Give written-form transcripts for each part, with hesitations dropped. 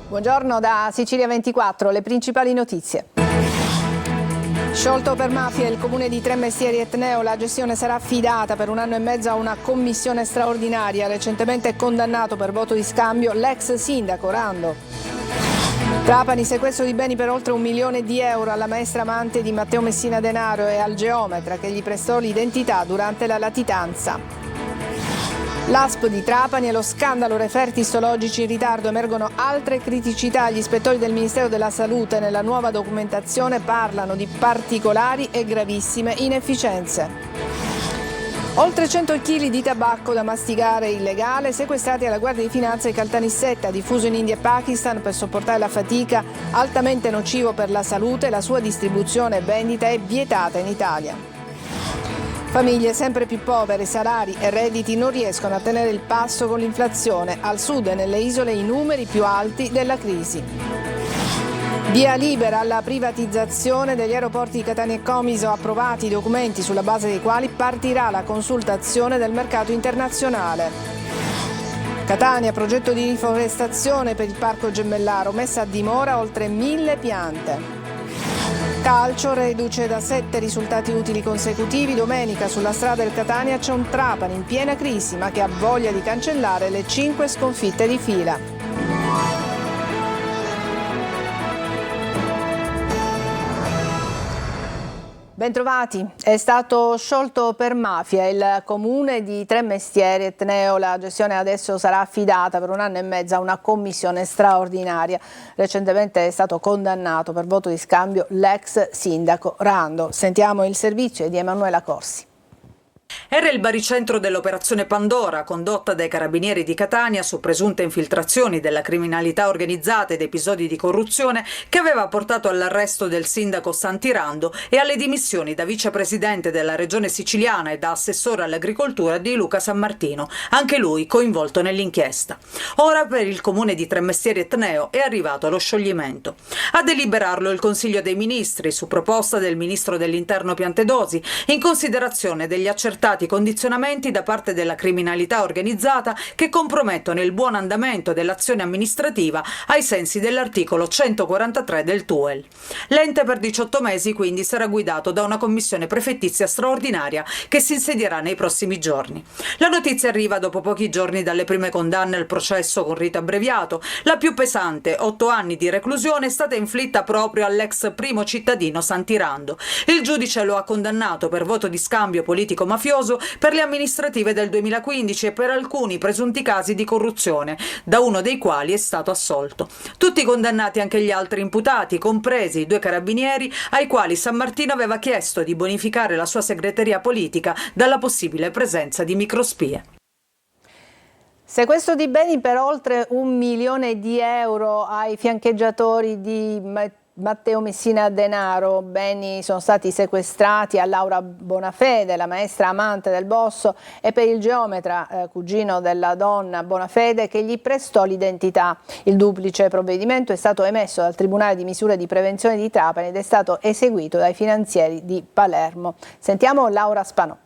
Buongiorno da Sicilia 24, le principali notizie. Sciolto per mafia il comune di Tremestieri Etneo, la gestione sarà affidata per 1 anno e mezzo a una commissione straordinaria. Recentemente condannato per voto di scambio l'ex sindaco Rando. Trapani, sequestro di beni per oltre 1 milione di euro alla maestra amante di Matteo Messina Denaro e al geometra che gli prestò l'identità durante la latitanza. L'ASP di Trapani e lo scandalo referti istologici in ritardo, emergono altre criticità. Gli ispettori del Ministero della Salute nella nuova documentazione parlano di particolari e gravissime inefficienze. Oltre 100 kg di tabacco da masticare illegale sequestrati alla Guardia di Finanza di Caltanissetta, diffuso in India e Pakistan per sopportare la fatica, altamente nocivo per la salute. La sua distribuzione e vendita è vietata in Italia. Famiglie sempre più povere, salari e redditi non riescono a tenere il passo con l'inflazione. Al sud e nelle isole i numeri più alti della crisi. Via libera alla privatizzazione degli aeroporti di Catania e Comiso, approvati i documenti sulla base dei quali partirà la consultazione del mercato internazionale. Catania, progetto di riforestazione per il Parco Gemellaro, messa a dimora oltre 1000 piante. Calcio, reduce da 7 risultati utili consecutivi. Domenica sulla strada del Catania c'è un Trapani in piena crisi, ma che ha voglia di cancellare le 5 sconfitte di fila. Bentrovati. È stato sciolto per mafia il comune di Tremestieri Etneo. La gestione adesso sarà affidata per 1 anno e mezzo a una commissione straordinaria. Recentemente è stato condannato per voto di scambio l'ex sindaco Rando. Sentiamo il servizio di Emanuela Corsi. Era il baricentro dell'operazione Pandora, condotta dai carabinieri di Catania su presunte infiltrazioni della criminalità organizzata ed episodi di corruzione, che aveva portato all'arresto del sindaco Santirando e alle dimissioni da vicepresidente della regione siciliana e da assessore all'agricoltura di Luca Sammartino, anche lui coinvolto nell'inchiesta. Ora per il comune di Tremestieri Etneo è arrivato lo scioglimento. A deliberarlo il Consiglio dei Ministri, su proposta del ministro dell'Interno Piantedosi, in considerazione degli accertati condizionamenti da parte della criminalità organizzata che compromettono il buon andamento dell'azione amministrativa ai sensi dell'articolo 143 del TUEL. L'ente per 18 mesi quindi sarà guidato da una commissione prefettizia straordinaria che si insedierà nei prossimi giorni. La notizia arriva dopo pochi giorni dalle prime condanne al processo con rito abbreviato. La più pesante, 8 anni di reclusione, è stata inflitta proprio all'ex primo cittadino Santirando. Il giudice lo ha condannato per voto di scambio politico-mafioso per le amministrative del 2015 e per alcuni presunti casi di corruzione, da uno dei quali è stato assolto. Tutti condannati anche gli altri imputati, compresi i 2 carabinieri ai quali Sammartino aveva chiesto di bonificare la sua segreteria politica dalla possibile presenza di microspie. Sequestro di beni per oltre 1 milione di euro ai fiancheggiatori di Matteo Messina Denaro. Beni sono stati sequestrati a Laura Bonafede, la maestra amante del boss, e per il geometra, cugino della donna Bonafede, che gli prestò l'identità. Il duplice provvedimento è stato emesso dal Tribunale di Misure di Prevenzione di Trapani ed è stato eseguito dai finanzieri di Palermo. Sentiamo Laura Spanò.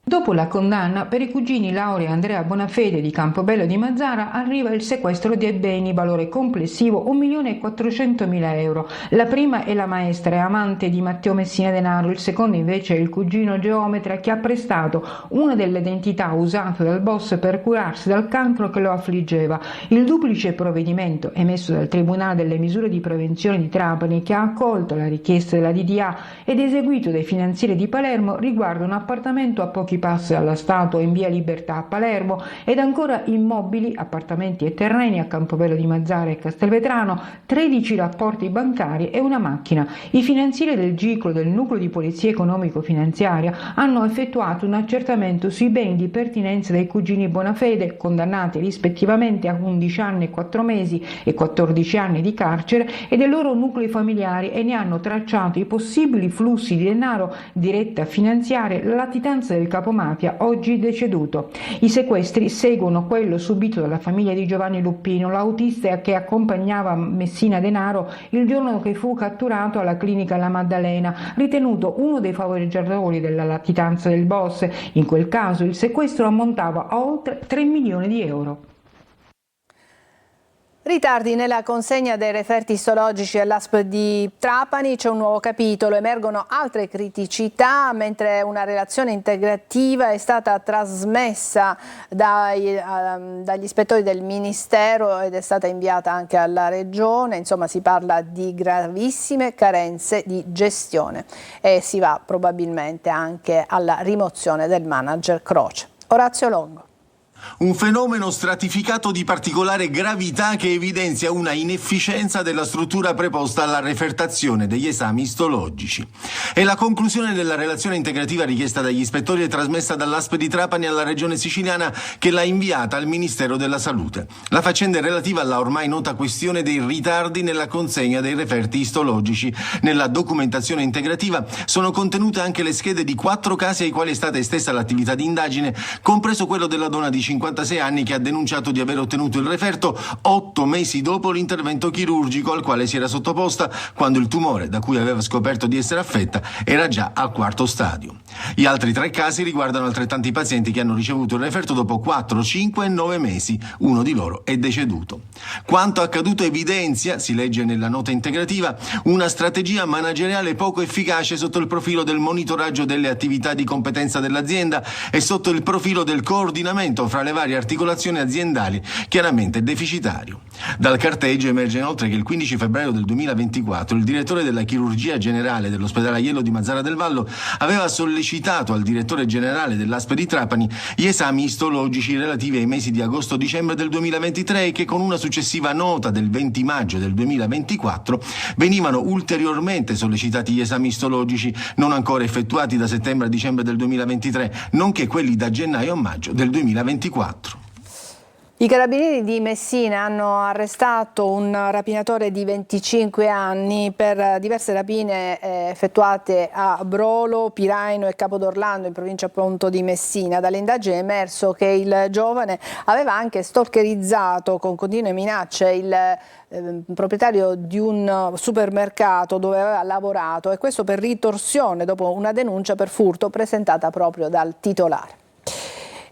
Dopo la condanna, per i cugini Laura e Andrea Bonafede di Campobello di Mazara arriva il sequestro dei beni, valore complessivo 1.400.000 euro. La prima è la maestra e amante di Matteo Messina Denaro, il secondo invece è il cugino geometra che ha prestato una delle identità usate dal boss per curarsi dal cancro che lo affliggeva. Il duplice provvedimento emesso dal Tribunale delle Misure di Prevenzione di Trapani, che ha accolto la richiesta della DDA ed eseguito dai finanzieri di Palermo, riguarda un appartamento a pochi passi dalla statua in via Libertà a Palermo ed ancora immobili, appartamenti e terreni a Campobello di Mazara e Castelvetrano, 13 rapporti bancari e una macchina. I finanzieri del GICLO del Nucleo di Polizia Economico-Finanziaria hanno effettuato un accertamento sui beni di pertinenza dei cugini Bonafede, condannati rispettivamente a 11 anni e 4 mesi e 14 anni di carcere, e dei loro nuclei familiari, e ne hanno tracciato i possibili flussi di denaro diretti a finanziare la latitanza del capomafia oggi deceduto. I sequestri seguono quello subito dalla famiglia di Giovanni Luppino, l'autista che accompagnava Messina Denaro il giorno che fu catturato alla clinica La Maddalena, ritenuto uno dei favoreggiatori della latitanza del boss. In quel caso il sequestro ammontava a oltre 3 milioni di euro. Ritardi nella consegna dei referti istologici all'ASP di Trapani, c'è un nuovo capitolo, emergono altre criticità mentre una relazione integrativa è stata trasmessa dagli ispettori del Ministero ed è stata inviata anche alla Regione. Insomma, si parla di gravissime carenze di gestione e si va probabilmente anche alla rimozione del manager Croce. Orazio Longo. Un fenomeno stratificato di particolare gravità che evidenzia una inefficienza della struttura preposta alla refertazione degli esami istologici. È la conclusione della relazione integrativa richiesta dagli ispettori e trasmessa dall'ASP di Trapani alla Regione Siciliana, che l'ha inviata al Ministero della Salute. La faccenda è relativa alla ormai nota questione dei ritardi nella consegna dei referti istologici. Nella documentazione integrativa sono contenute anche le schede di 4 casi ai quali è stata estesa l'attività di indagine, compreso quello della donna di 56 anni che ha denunciato di aver ottenuto il referto 8 mesi dopo l'intervento chirurgico al quale si era sottoposta, quando il tumore da cui aveva scoperto di essere affetta era già al 4° stadio. Gli altri 3 casi riguardano altrettanti pazienti che hanno ricevuto il referto dopo 4, 5 e 9 mesi. Uno di loro è deceduto. Quanto accaduto evidenzia, si legge nella nota integrativa, una strategia manageriale poco efficace sotto il profilo del monitoraggio delle attività di competenza dell'azienda e sotto il profilo del coordinamento fra le varie articolazioni aziendali, chiaramente deficitario. Dal carteggio emerge inoltre che il 15 febbraio del 2024 il direttore della chirurgia generale dell'ospedale Aiello di Mazara del Vallo aveva sollecitato al direttore generale dell'ASP di Trapani gli esami istologici relativi ai mesi di agosto-dicembre del 2023 e che con una successiva nota del 20 maggio del 2024 venivano ulteriormente sollecitati gli esami istologici non ancora effettuati da settembre a dicembre del 2023, nonché quelli da gennaio a maggio del 2024. I carabinieri di Messina hanno arrestato un rapinatore di 25 anni per diverse rapine effettuate a Brolo, Piraino e Capodorlando in provincia appunto di Messina. Dalle indagini è emerso che il giovane aveva anche stalkerizzato con continue minacce il proprietario di un supermercato dove aveva lavorato, e questo per ritorsione dopo una denuncia per furto presentata proprio dal titolare.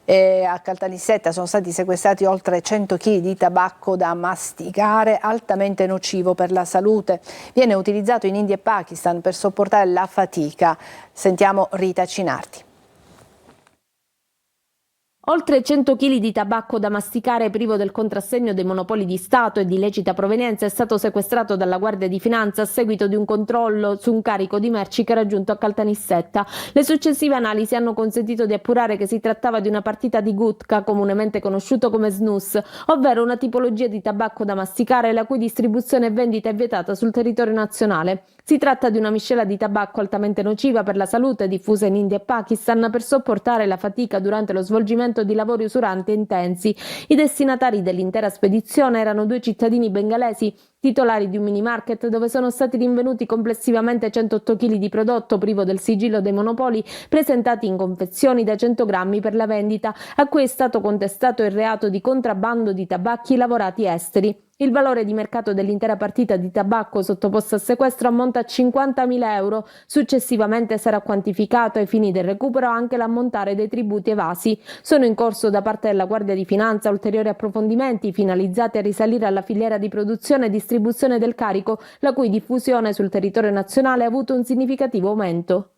E a Caltanissetta sono stati sequestrati oltre 100 kg di tabacco da masticare, altamente nocivo per la salute. Viene utilizzato in India e Pakistan per sopportare la fatica. Sentiamo Rita Cinardi. Oltre 100 kg di tabacco da masticare privo del contrassegno dei monopoli di Stato e di lecita provenienza è stato sequestrato dalla Guardia di Finanza a seguito di un controllo su un carico di merci che era giunto a Caltanissetta. Le successive analisi hanno consentito di appurare che si trattava di una partita di gutka, comunemente conosciuto come snus, ovvero una tipologia di tabacco da masticare la cui distribuzione e vendita è vietata sul territorio nazionale. Si tratta di una miscela di tabacco altamente nociva per la salute, diffusa in India e Pakistan per sopportare la fatica durante lo svolgimento di lavori usuranti e intensi. I destinatari dell'intera spedizione erano 2 cittadini bengalesi titolari di un mini market dove sono stati rinvenuti complessivamente 108 kg di prodotto privo del sigillo dei monopoli, presentati in confezioni da 100 grammi per la vendita, a cui è stato contestato il reato di contrabbando di tabacchi lavorati esteri. Il valore di mercato dell'intera partita di tabacco sottoposta a sequestro ammonta a 50.000 euro. Successivamente sarà quantificato ai fini del recupero anche l'ammontare dei tributi evasi. Sono in corso da parte della Guardia di Finanza ulteriori approfondimenti finalizzati a risalire alla filiera di produzione e distribuzione del carico, la cui diffusione sul territorio nazionale ha avuto un significativo aumento.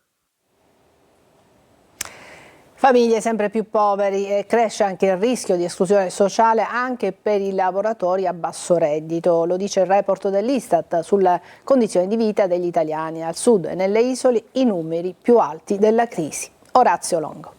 Famiglie sempre più poveri e cresce anche il rischio di esclusione sociale anche per i lavoratori a basso reddito. Lo dice il report dell'Istat sulle condizioni di vita degli italiani al sud e nelle isole, i numeri più alti della crisi. Orazio Longo.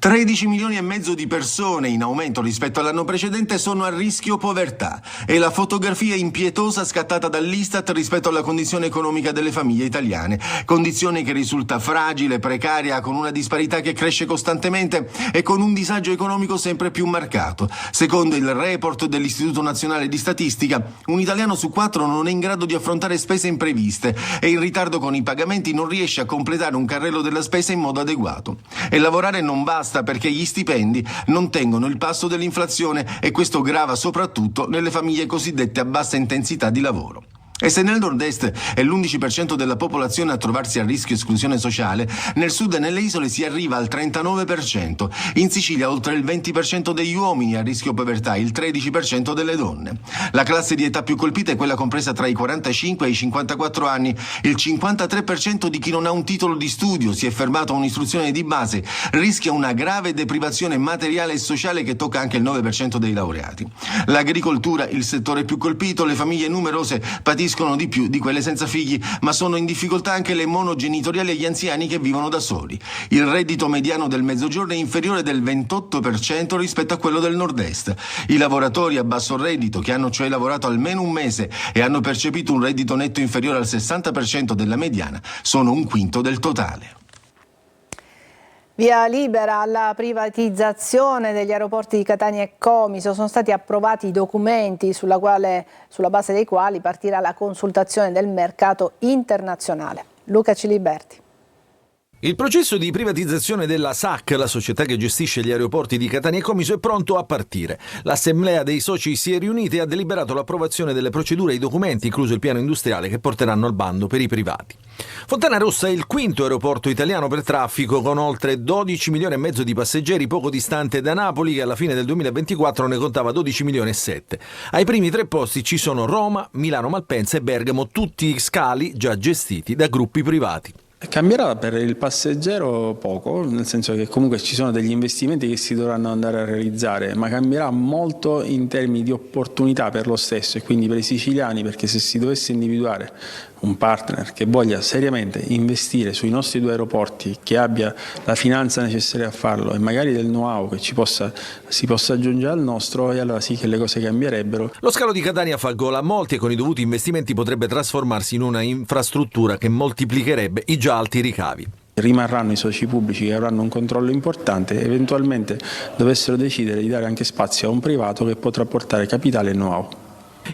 13 milioni e mezzo di persone, in aumento rispetto all'anno precedente, sono a rischio povertà. È la fotografia impietosa scattata dall'Istat rispetto alla condizione economica delle famiglie italiane. Condizione che risulta fragile, precaria, con una disparità che cresce costantemente e con un disagio economico sempre più marcato. Secondo il report dell'Istituto Nazionale di Statistica, un italiano su 4 non è in grado di affrontare spese impreviste e in ritardo con i pagamenti non riesce a completare un carrello della spesa in modo adeguato. E lavorare non basta, perché gli stipendi non tengono il passo dell'inflazione e questo grava soprattutto nelle famiglie cosiddette a bassa intensità di lavoro. E se nel nord-est è l'11% della popolazione a trovarsi a rischio esclusione sociale, nel sud e nelle isole si arriva al 39%. In Sicilia oltre il 20% degli uomini a rischio povertà, il 13% delle donne. La classe di età più colpita è quella compresa tra i 45 e i 54 anni. Il 53% di chi non ha un titolo di studio, si è fermato a un'istruzione di base, rischia una grave deprivazione materiale e sociale che tocca anche il 9% dei laureati. L'agricoltura, il settore più colpito, le famiglie numerose patiscono di più di quelle senza figli, ma sono in difficoltà anche le monogenitoriali e gli anziani che vivono da soli. Il reddito mediano del Mezzogiorno è inferiore del 28% rispetto a quello del Nord-Est. I lavoratori a basso reddito, che hanno cioè lavorato almeno un mese e hanno percepito un reddito netto inferiore al 60% della mediana, sono un quinto del totale. Via libera alla privatizzazione degli aeroporti di Catania e Comiso. Sono stati approvati i documenti sulla base dei quali partirà la consultazione del mercato internazionale. Luca Ciliberti. Il processo di privatizzazione della SAC, la società che gestisce gli aeroporti di Catania e Comiso, è pronto a partire. L'assemblea dei soci si è riunita e ha deliberato l'approvazione delle procedure e i documenti, incluso il piano industriale, che porteranno al bando per i privati. Fontanarossa è il quinto aeroporto italiano per traffico, con oltre 12 milioni e mezzo di passeggeri, poco distante da Napoli, che alla fine del 2024 ne contava 12 milioni e 7. Ai primi tre posti ci sono Roma, Milano Malpensa e Bergamo, tutti scali già gestiti da gruppi privati. Cambierà per il passeggero poco, nel senso che comunque ci sono degli investimenti che si dovranno andare a realizzare, ma cambierà molto in termini di opportunità per lo stesso e quindi per i siciliani, perché se si dovesse individuare un partner che voglia seriamente investire sui nostri due aeroporti, che abbia la finanza necessaria a farlo e magari del know-how che si possa aggiungere al nostro, e allora sì che le cose cambierebbero. Lo scalo di Catania fa gola a molti e con i dovuti investimenti potrebbe trasformarsi in una infrastruttura che moltiplicherebbe i già alti ricavi. Rimarranno i soci pubblici che avranno un controllo importante e eventualmente dovessero decidere di dare anche spazio a un privato che potrà portare capitale e know-how.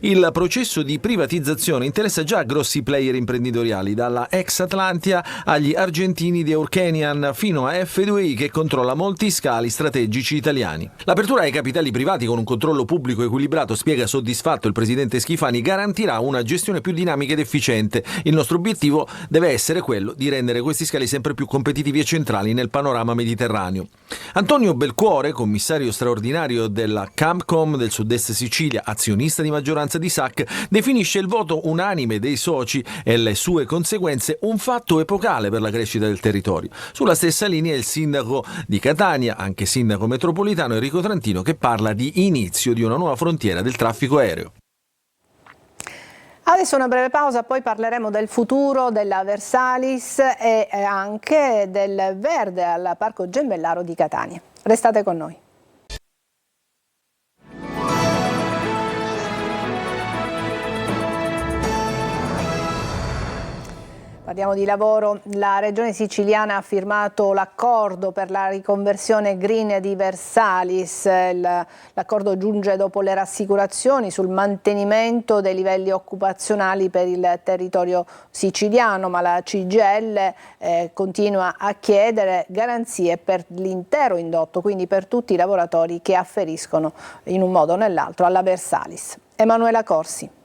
Il processo di privatizzazione interessa già grossi player imprenditoriali, dalla ex Atlantia agli argentini di Eurkenian fino a F2I, che controlla molti scali strategici italiani. L'apertura ai capitali privati con un controllo pubblico equilibrato, spiega soddisfatto il presidente Schifani, garantirà una gestione più dinamica ed efficiente. Il nostro obiettivo deve essere quello di rendere questi scali sempre più competitivi e centrali nel panorama mediterraneo. Antonio Belcuore, commissario straordinario della Campcom del Sud-Est Sicilia, azionista di maggioranza di SAC, definisce il voto unanime dei soci e le sue conseguenze un fatto epocale per la crescita del territorio. Sulla stessa linea il sindaco di Catania, anche sindaco metropolitano, Enrico Trantino, che parla di inizio di una nuova frontiera del traffico aereo. Adesso una breve pausa, poi parleremo del futuro della Versalis e anche del verde al Parco Gembellaro di Catania. Restate con noi. Parliamo di lavoro. La Regione siciliana ha firmato l'accordo per la riconversione green di Versalis. L'accordo giunge dopo le rassicurazioni sul mantenimento dei livelli occupazionali per il territorio siciliano, ma la CGIL continua a chiedere garanzie per l'intero indotto, quindi per tutti i lavoratori che afferiscono in un modo o nell'altro alla Versalis. Emanuela Corsi.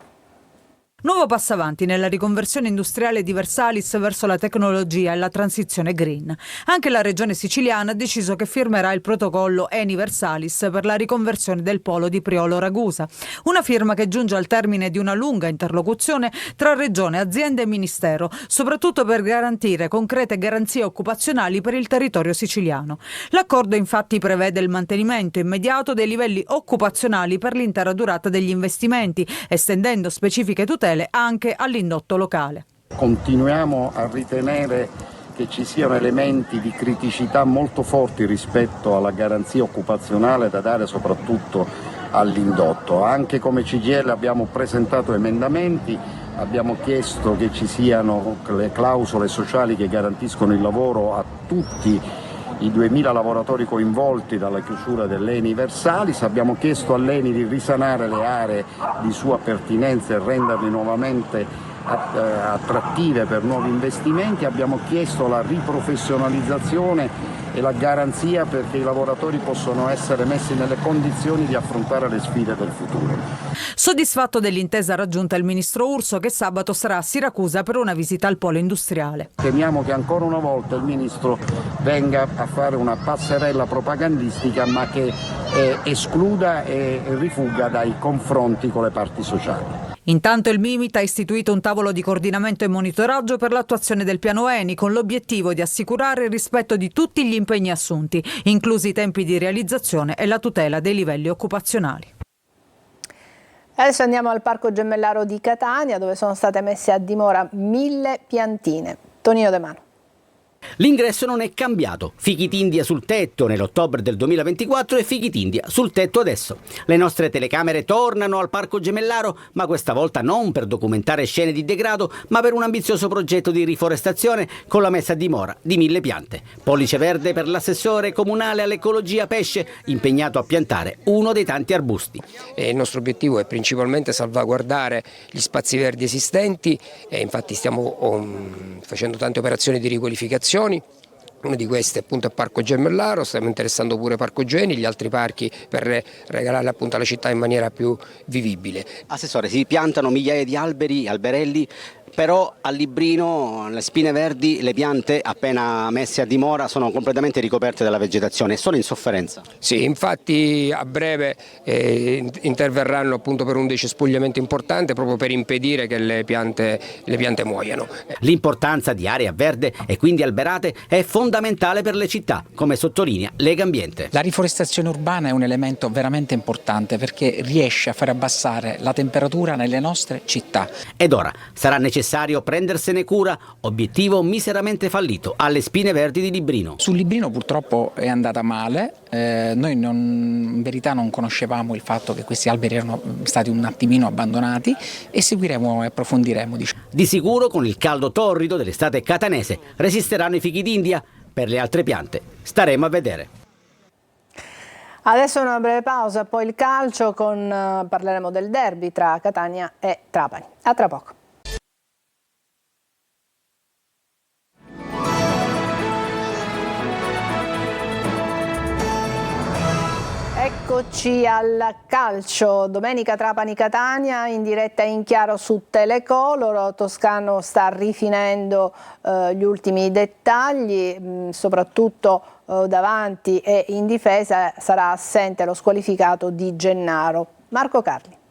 Nuovo passo avanti nella riconversione industriale di Versalis verso la tecnologia e la transizione green. Anche la Regione siciliana ha deciso che firmerà il protocollo Eni Versalis per la riconversione del polo di Priolo Ragusa. Una firma che giunge al termine di una lunga interlocuzione tra Regione, azienda e Ministero, soprattutto per garantire concrete garanzie occupazionali per il territorio siciliano. L'accordo infatti prevede il mantenimento immediato dei livelli occupazionali per l'intera durata degli investimenti, estendendo specifiche tutele anche all'indotto locale. Continuiamo a ritenere che ci siano elementi di criticità molto forti rispetto alla garanzia occupazionale da dare soprattutto all'indotto. Anche come CGIL abbiamo presentato emendamenti, abbiamo chiesto che ci siano le clausole sociali che garantiscono il lavoro a tutti i 2000 lavoratori coinvolti dalla chiusura dell'Eni Versalis. Abbiamo chiesto all'Eni di risanare le aree di sua pertinenza e renderle nuovamente attrattive per nuovi investimenti. Abbiamo chiesto la riprofessionalizzazione e la garanzia perché i lavoratori possono essere messi nelle condizioni di affrontare le sfide del futuro. Soddisfatto dell'intesa raggiunta il ministro Urso, che sabato sarà a Siracusa per una visita al polo industriale. Temiamo che ancora una volta il ministro venga a fare una passerella propagandistica, ma che escluda e rifuga dai confronti con le parti sociali. Intanto il Mimit ha istituito un tavolo di coordinamento e monitoraggio per l'attuazione del piano ENI, con l'obiettivo di assicurare il rispetto di tutti gli impegni assunti, inclusi i tempi di realizzazione e la tutela dei livelli occupazionali. Adesso andiamo al Parco Gemellaro di Catania, dove sono state messe a dimora 1000 piantine. Tonino De Mano. L'ingresso non è cambiato, fichit'India sul tetto nell'ottobre del 2024 e fichit'India sul tetto adesso. Le nostre telecamere tornano al Parco Gemellaro, ma questa volta non per documentare scene di degrado, ma per un ambizioso progetto di riforestazione con la messa a dimora di 1000 piante. Pollice verde per l'assessore comunale all'ecologia Pesce, impegnato a piantare uno dei tanti arbusti. Il nostro obiettivo è principalmente salvaguardare gli spazi verdi esistenti e infatti stiamo facendo tante operazioni di riqualificazione. Una di queste appunto è Parco Gemellaro, stiamo interessando pure Parco Geni, gli altri parchi per regalare appunto alla città in maniera più vivibile. Assessore, si piantano migliaia di alberi, alberelli, però a Librino, le spine verdi, le piante appena messe a dimora sono completamente ricoperte dalla vegetazione, sono in sofferenza. Sì, infatti a breve interverranno appunto per un decespugliamento importante proprio per impedire che le piante muoiano. L'importanza di area verde e quindi alberate è fondamentale per le città, come sottolinea Legambiente. La riforestazione urbana è un elemento veramente importante perché riesce a far abbassare la temperatura nelle nostre città. Ed ora sarà necessario prendersene cura, obiettivo miseramente fallito alle spine verdi di Librino. Sul Librino purtroppo è andata male, noi in verità non conoscevamo il fatto che questi alberi erano stati un attimino abbandonati e seguiremo e approfondiremo. Di sicuro con il caldo torrido dell'estate catanese resisteranno i fichit'India, per le altre piante staremo a vedere. Adesso una breve pausa, poi il calcio, parleremo del derby tra Catania e Trapani. A tra poco. Eccoci al calcio, domenica Trapani-Catania in diretta e in chiaro su Telecolor. Toscano sta rifinendo gli ultimi dettagli, soprattutto davanti e in difesa sarà assente lo squalificato Di Gennaro. Marco Carli.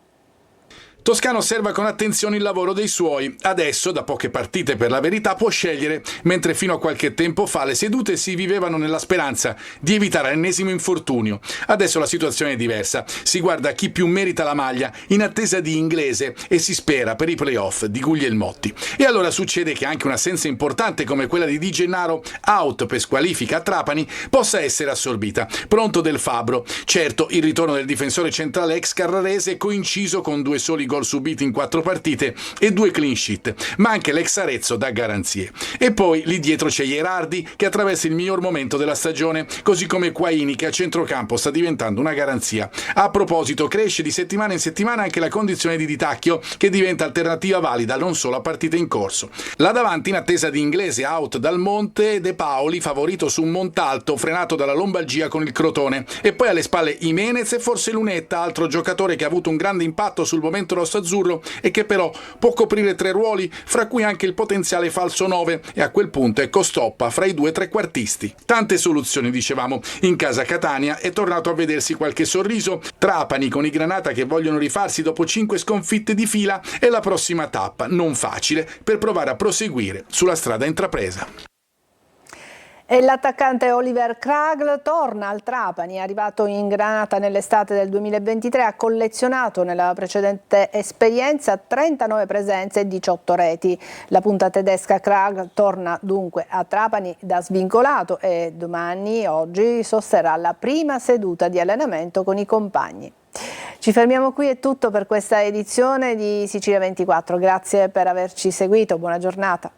Toscano osserva con attenzione il lavoro dei suoi. Adesso, da poche partite per la verità, può scegliere, mentre fino a qualche tempo fa le sedute si vivevano nella speranza di evitare l'ennesimo infortunio. Adesso la situazione è diversa. Si guarda chi più merita la maglia in attesa di Inglese e si spera per i play-off di Guglielmotti. E allora succede che anche un'assenza importante come quella di Di Gennaro, out per squalifica a Trapani, possa essere assorbita. Pronto Del Fabbro. Certo, il ritorno del difensore centrale ex carrarese è coinciso con 2 soli gol subiti in 4 partite e 2 clean sheet, ma anche l'ex Arezzo dà garanzie. E poi lì dietro c'è Ierardi che attraversa il miglior momento della stagione, così come Quaini che a centrocampo sta diventando una garanzia. A proposito, cresce di settimana in settimana anche la condizione di Di Tacchio, che diventa alternativa valida non solo a partite in corso. Là davanti, in attesa di Inglese out dal Monte, De Paoli favorito su un Montalto frenato dalla lombalgia con il Crotone, e poi alle spalle Jimenez e forse Lunetta, altro giocatore che ha avuto un grande impatto sul momento rosso-azzurro e che però può coprire 3 ruoli, fra cui anche il potenziale falso 9, e a quel punto è Costoppa fra i 2 trequartisti. Tante soluzioni, dicevamo. In casa Catania è tornato a vedersi qualche sorriso. Trapani con i Granata che vogliono rifarsi dopo 5 sconfitte di fila è la prossima tappa, non facile, per provare a proseguire sulla strada intrapresa. E l'attaccante Oliver Kragl torna al Trapani, è arrivato in Granata nell'estate del 2023, ha collezionato nella precedente esperienza 39 presenze e 18 reti. La punta tedesca Kragl torna dunque a Trapani da svincolato e oggi sosterrà la prima seduta di allenamento con i compagni. Ci fermiamo qui, è tutto per questa edizione di Sicilia 24, grazie per averci seguito, buona giornata.